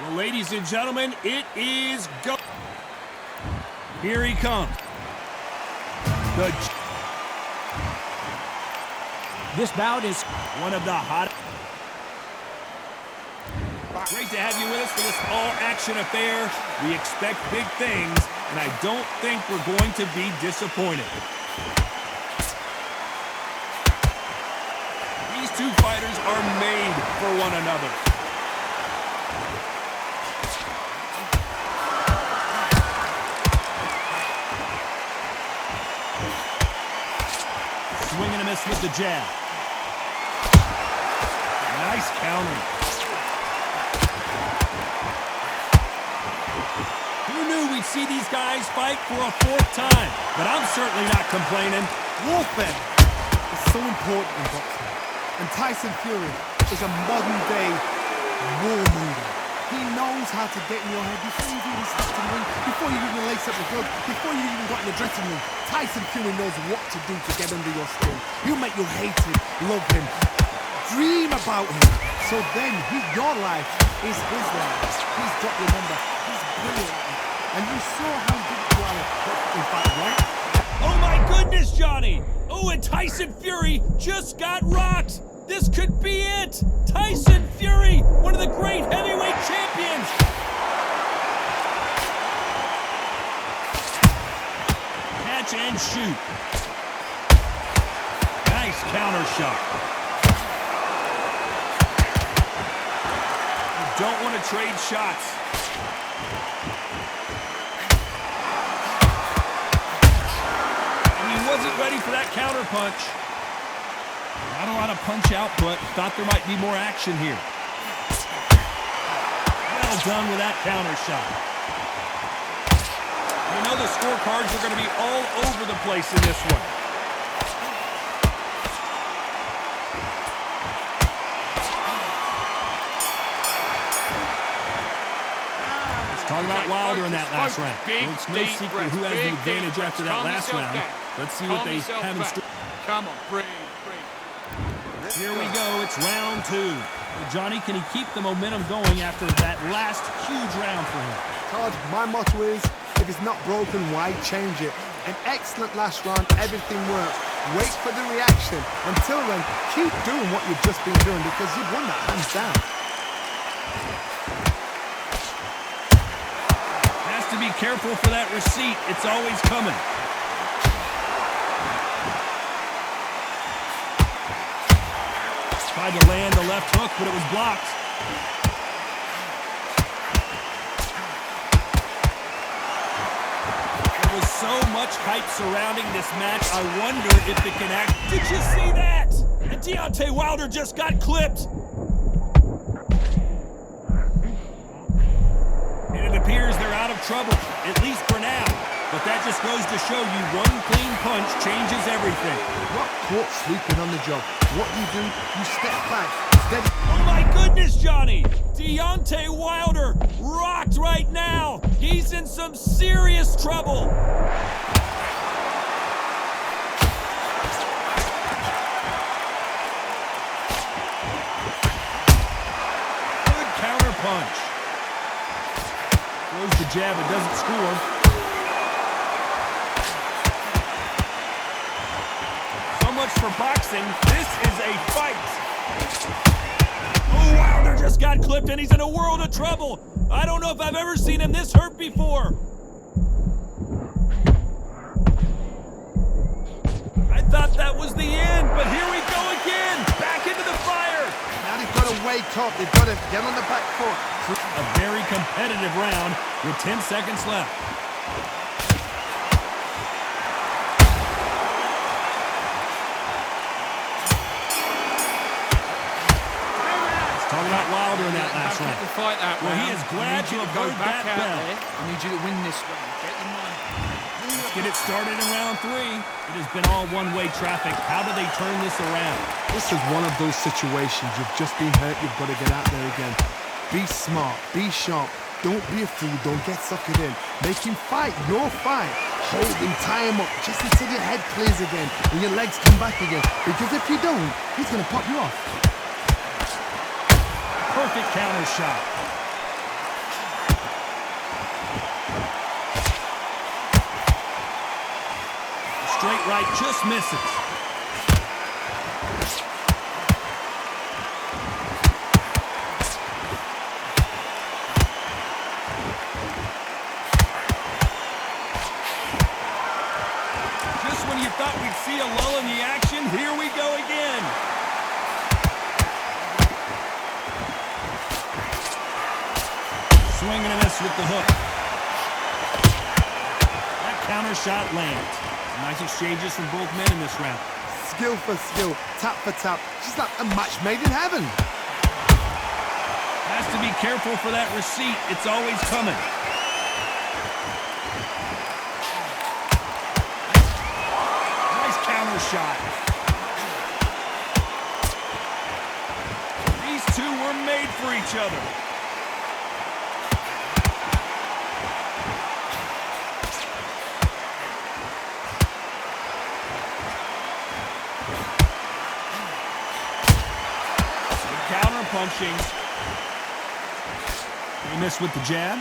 Well, ladies and gentlemen, it is go. Here he comes. This bout is one of the hot. Great to have you with us for this all-action affair. We expect big things, and I don't think we're going to be disappointed. These two fighters are made for one another. Swing and a miss with the jab. Nice counter. Who knew we'd see these guys fight for a fourth time? But I'm certainly not complaining. Warfare is so important in boxing. And Tyson Fury is a modern-day warmonger. He knows how to get in your head before you even step in the ring, before you even lace up the glove, before you even got in the dressing room. Tyson Fury knows what to do to get under your skin. He'll make you hate him, love him, dream about him. So then, your life is his life. He's got your number. He's brilliant. And you saw how good you are in fact, right? Oh my goodness, Johnny! Oh, and Tyson Fury just got rocked! This could be it! Tyson Fury, one of the great heavyweight champions! Catch and shoot. Nice counter shot. You don't want to trade shots. Wasn't ready for that counter punch. Not a lot of punch output. Thought there might be more action here. Well done with that counter shot. You know the scorecards are going to be all over the place in this one. Let's talk about Wilder in that last round. Well, it's no secret who has the advantage after that last round. Let's see what they have in store. Come on, breathe. Here we go. It's round two. Johnny, can he keep the momentum going after that last huge round for him? Todd, my motto is, if it's not broken, why change it? An excellent last round, everything works. Wait for the reaction. Until then, keep doing what you've just been doing because you've won that hands down. Has to be careful for that receipt. It's always coming. Tried to land the left hook, but it was blocked. There was so much hype surrounding this match, I wonder if it can act. Did you see that? And Deontay Wilder just got clipped. And it appears they're out of trouble, at least for now. But that just goes to show you one clean punch changes everything. Not caught sleeping on the job. What you do, you step back. Steady. Oh my goodness, Johnny! Deontay Wilder rocked right now. He's in some serious trouble. Good counter punch. Throws the jab, it doesn't score. Much for boxing. This is a fight. Oh, Wilder just got clipped and he's in a world of trouble. I don't know if I've ever seen him this hurt before. I thought that was the end, but here we go again. Back into the fire. Now they've got to wake up. They've got to get on the back foot. A very competitive round with 10 seconds left. Talking about Wilder in that last round. Fight that well, he is glad to have heard that bell. I need you to win this one. Get your mind. Let's get it started in round three. It has been all one-way traffic. How do they turn this around? This is one of those situations. You've just been hurt. You've got to get out there again. Be smart. Be sharp. Don't be a fool. Don't get suckered in. Make him fight. Your fight. Hold him. Tie him up. Just until your head clears again and your legs come back again. Because if you don't, he's going to pop you off. Perfect counter shot. straight right just misses. Just when you thought we'd see a lull in the action, here we go again. Swing and a miss with the hook. That counter shot lands. Nice exchanges from both men in this round. Skill for skill, tap for tap. She's like a match made in heaven. Has to be careful for that receipt. It's always coming. Nice counter shot. These two were made for each other. Counter punching. He missed with the jab.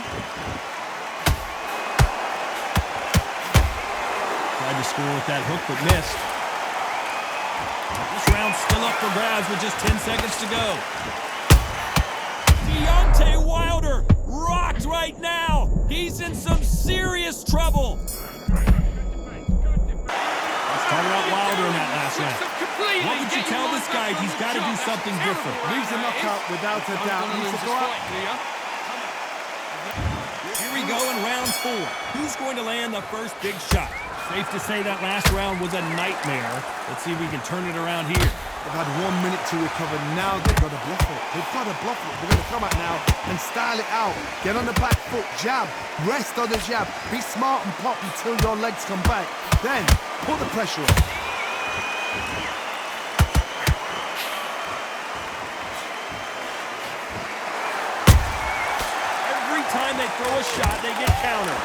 Tried to score with that hook, but missed. This round's still up for grabs with just 10 seconds to go. Deontay Wilder rocked right now. He's in some serious trouble. Let's talk about Wilder in that last round. What would you tell this guy? He's got to do something different. Leaves a knockout without a doubt. Needs to go out. Here we go in round 4. Who's going to land the first big shot? Safe to say that last round was a nightmare. Let's see if we can turn it around here. They've had 1 minute to recover. Now they've got to bluff it. They've got to bluff it. They're going to come out now and style it out. Get on the back foot, jab, rest on the jab. Be smart and pop until your legs come back. Then put the pressure on. Every time they throw a shot, they get countered.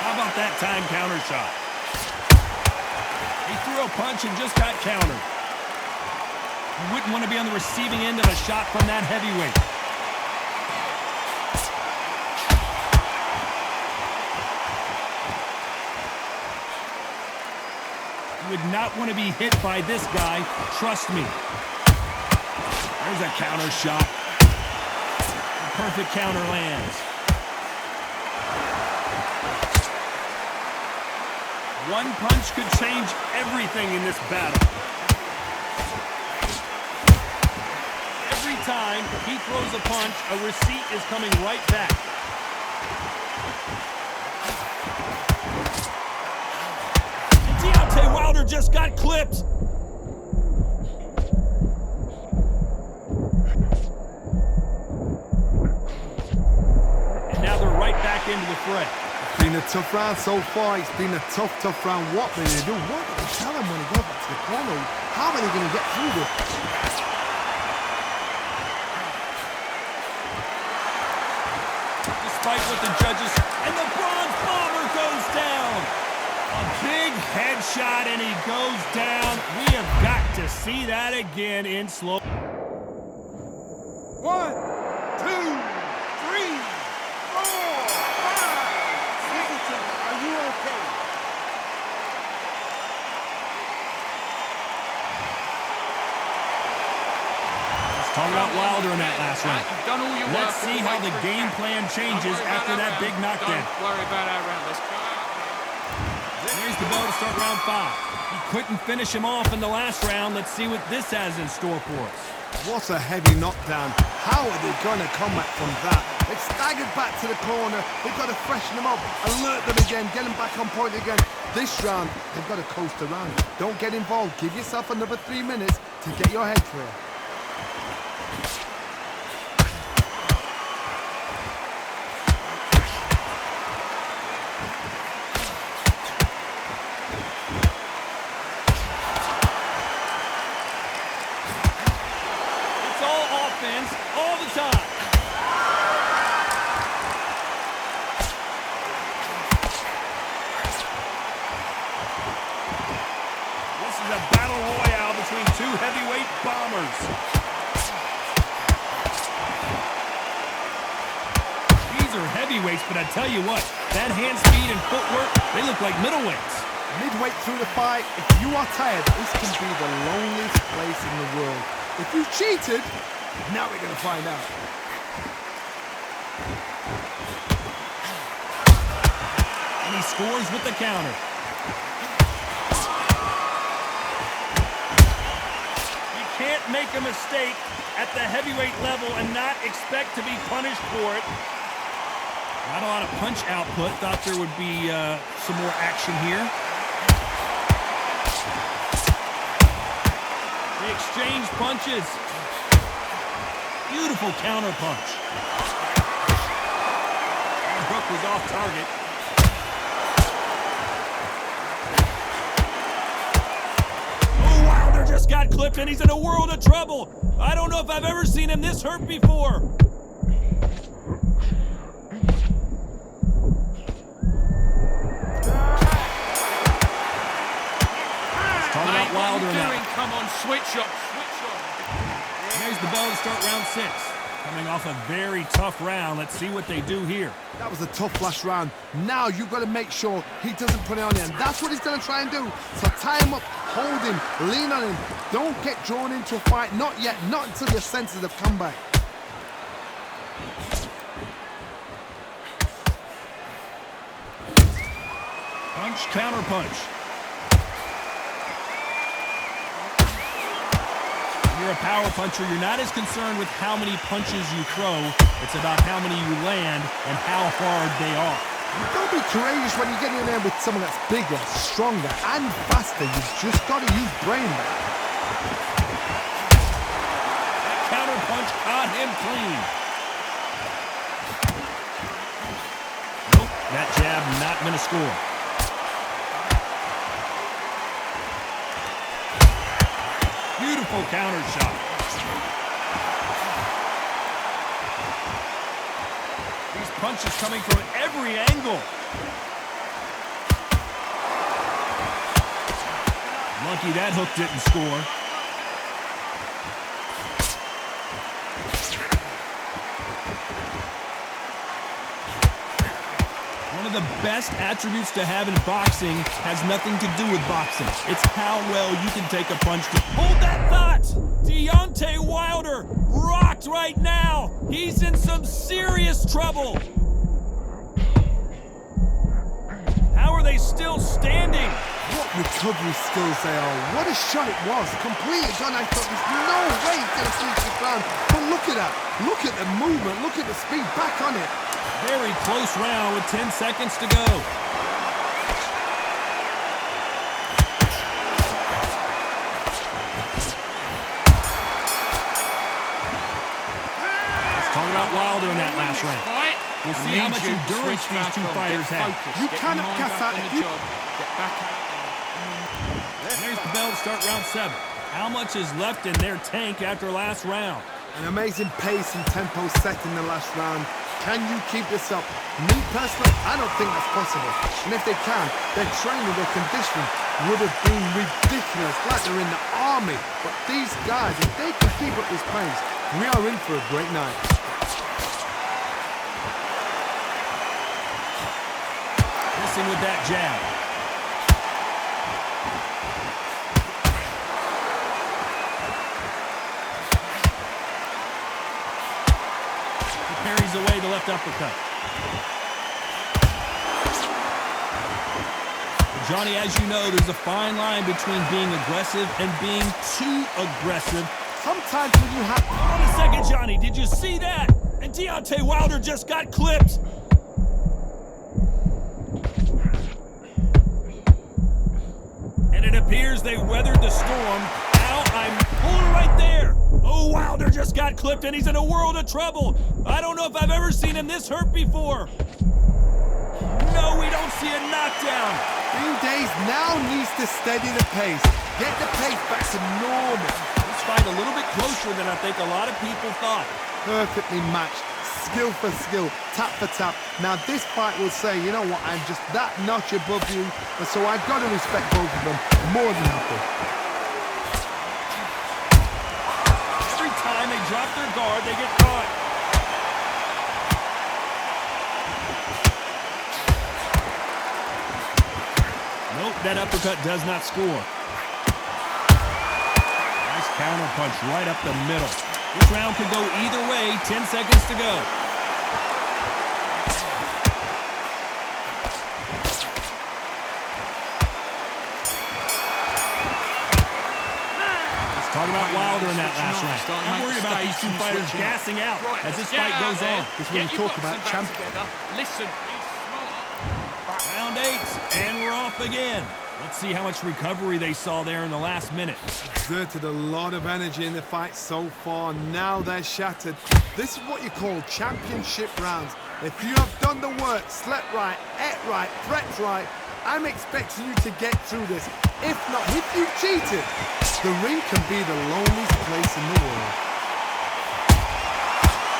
How about that time counter shot? He threw a punch and just got countered. You wouldn't want to be on the receiving end of a shot from that heavyweight. You would not want to be hit by this guy, trust me. There's a counter shot. The perfect counter lands. One punch could change everything in this battle. Every time he throws a punch, a receipt is coming right back. Deontay Wilder just got clipped. And now they're right back into the fray. It's been a tough round so far. It's been a tough round. What will they do? What do they tell them when they go back to the corner? How are they going to get through this? Despite what the judges... And the Bronze Bomber goes down! A big headshot and he goes down. We have got to see that again in slow... 1, 2, 3, 4, 5. Singleton, are you okay? Let's talk about Wilder in that last round. You've done all your Let's work. see how the game plan changes after that big knockdown. Don't worry about our round. Let's go. There's the bell to start round 5. He couldn't finish him off in the last round. Let's see what this has in store for us. What a heavy knockdown. How are they going to come back from that? They've staggered back to the corner. They've got to freshen them up, alert them again, get them back on point again. This round, they've got to coast around. Don't get involved. Give yourself another 3 minutes to get your head clear. It's all offense all the time. This is a battle royale between two heavyweight bombers. These are heavyweight but I tell you what, that hand speed and footwork, they look like middleweights. Midway through the fight, if you are tired, this can be the loneliest place in the world. If you cheated, now we're going to find out. And he scores with the counter. You can't make a mistake at the heavyweight level and not expect to be punished for it. Not a lot of punch output. Thought there would be some more action here. They exchange punches. Beautiful counter punch. Brooke was off target. Oh, Wilder just got clipped and he's in a world of trouble. I don't know if I've ever seen him this hurt before. Mate, what Wilder are you now. doing? Come on, switch up. There's the bell to start round 6. Coming off a very tough round. Let's see what they do here. That was a tough last round. Now you've got to make sure he doesn't put it on you, and that's what he's going to try and do. So tie him up, hold him, lean on him. Don't get drawn into a fight. Not yet. Not until your senses have come back. Punch, counter punch. You're a power puncher. You're not as concerned with how many punches you throw. It's about how many you land and how hard they are. You've got to be courageous when you get in there with someone that's bigger, stronger, and faster. You've just got to use brain there. That counter punch caught him clean. Nope, that jab not going to score. Beautiful counter shot. These punches coming from every angle. Lucky that hook didn't score. One of the best attributes to have in boxing has nothing to do with boxing. It's how well you can take a punch to... Hold that thought! Deontay Wilder rocked right now. He's in some serious trouble. How are they still standing? What recovery skills they are. What a shot it was. Completely gone. I thought there's no way he's going to finish the ground. But look at that. Look at the movement. Look at the speed. Back on it. Very close round with 10 seconds to go. Let's talk about Wilder in that last round. We'll see how much endurance these two fighters have. You cannot cast out. There's the bell to start round 7. How much is left in their tank after last round? An amazing pace and tempo set in the last round. Can you keep this up? Me personally, I don't think that's possible. And if they can, their training, their conditioning would have been ridiculous, like they're in the army. But these guys, if they can keep up this pace, we are in for a great night. Missing with that jab. Parries away the left uppercut. Johnny, as you know, there's a fine line between being aggressive and being too aggressive. Sometimes when you have... Hold on a second, Johnny. Did you see that? And Deontay Wilder just got clipped. And it appears they weathered the storm. Now I'm pulling right there. Oh, Wilder just got clipped and he's in a world of trouble. I don't know if I've ever seen him this hurt before. No, we don't see a knockdown. Green Days now needs to steady the pace. Get the pace back to normal. This fight a little bit closer than I think a lot of people thought. Perfectly matched. Skill for skill. Tap for tap. Now this fight will say, you know what, I'm just that notch above you. And so I've got to respect both of them. More than happy. Every time they drop their guard, they get caught. That uppercut does not score. Nice counter punch right up the middle. This round could go either way. 10 seconds to go. Talking about Wilder in that last round. I'm worried about these two fighters gassing out as this fight goes on. This is when you talk about champ. Listen, he's smart. Round 8, and we're off again. Let's see how much recovery they saw there in the last minute. Exerted a lot of energy in the fight so far. Now they're shattered. This is what you call championship rounds. If you have done the work, slept right, ate right, prepped right, I'm expecting you to get through this. If not, if you've cheated, the ring can be the loneliest place in the world.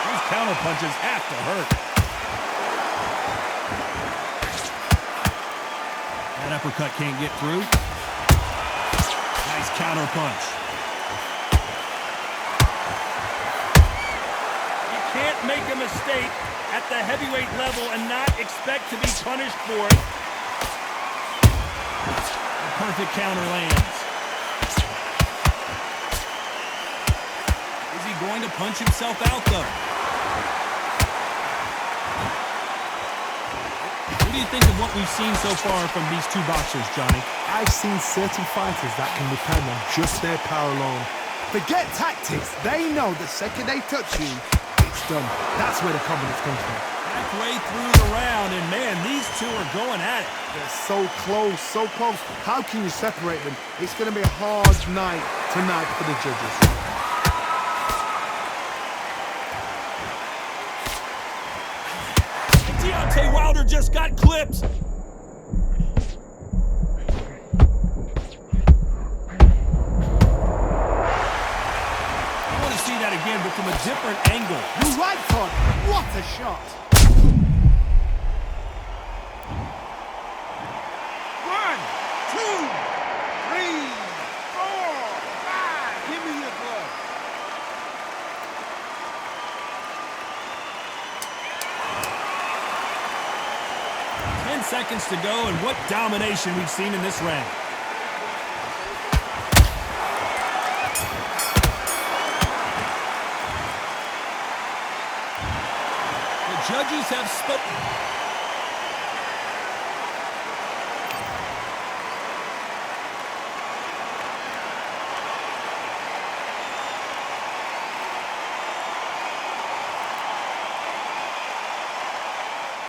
These counter punches have to hurt. That uppercut can't get through. Nice counter punch. You can't make a mistake at the heavyweight level and not expect to be punished for it. The perfect counter lands. Is he going to punch himself out, though? What do you think of what we've seen so far from these two boxers, Johnny? I've seen certain fighters that can depend on just their power alone. Forget tactics. They know the second they touch you, it's done. That's where the confidence comes from. Halfway through the round, and man, these two are going at it. They're so close, so close. How can you separate them? It's going to be a hard night tonight for the judges. Deontay Wilder just got clipped. I want to see that again, but from a different angle. You're right, Todd. What a shot. 1, 2, 3, 4, 5. Give me your glove. Seconds to go, and what domination we've seen in this round. The judges have spoken.